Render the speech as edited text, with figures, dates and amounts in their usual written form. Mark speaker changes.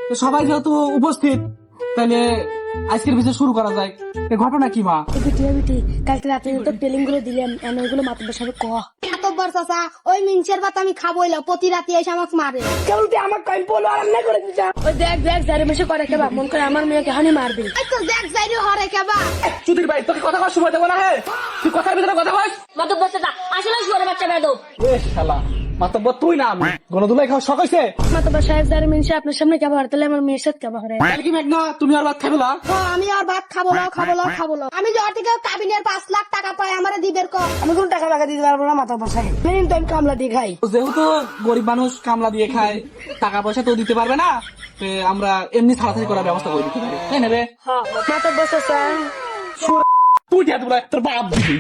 Speaker 1: তো সবাই যেহেতু উপস্থিত, তাহলে আজকের বিষয় শুরু করা যায়। এ ঘটনা কি মা?
Speaker 2: বিটি কালকে রাতে তো টেলিং গুলো দিলাম ওইগুলো মাতাব্বর সাহেব কহ
Speaker 3: মাতব্বর চাচা ওই মিনসের ভাত আমি খাবোই না, প্রতি রাতে এসে আমাকে মারে।
Speaker 2: কেবল তুই আমার কয়েন পোলো আর না করে দিছা ওই দেখ জারি মেশে করে কেবা মন করে আমার মেয়েকে হানি মারবি
Speaker 3: এই তো দেখ যাইরি হরে কেবা।
Speaker 1: চুদির ভাই, তোকে কথা কওয়ার সময় দেবো না। হ্যাঁ, তুই কথার ভিতরে কথা কস।
Speaker 2: মাতাব্বর চাচা আসলে শুয়ারে বাচ্চা বেদব
Speaker 1: এ শালা, মাতব্বর তুই না আমি। গণদুলাই খাওয়া শখ হয়েছে?
Speaker 2: মাতাব্বর সাহেব জারি মেশে আপনার সামনে কেবা হরে তাহলে আমার মেয়ের সাথে কেবা হরে
Speaker 1: তাহলে কি মেঘনা তুমি আর ভাত খাবে না?
Speaker 3: আমি আর ভাত খাবো না আমি জ্বর থেকে কাবিনের 5 লাখ টাকা পাই, আমারে দিবের ক।
Speaker 2: আমি কোন টাকা দিতে পারবো না মাতাব্বর সাহেব মেন টাইম কামলা দিয়ে খাই
Speaker 1: যেহেতু গরিব মানুষ কামলা দিয়ে খায়, টাকা পয়সা তো দিতে পারবে না, তো আমরা এমনি ছাড়াছাড়ি করার ব্যবস্থা করে দিতে পারি, তাই না রে?
Speaker 2: হ্যাঁ মাতাব্বর চাচা
Speaker 1: তুই দিয়া তোর বাপ দিবি।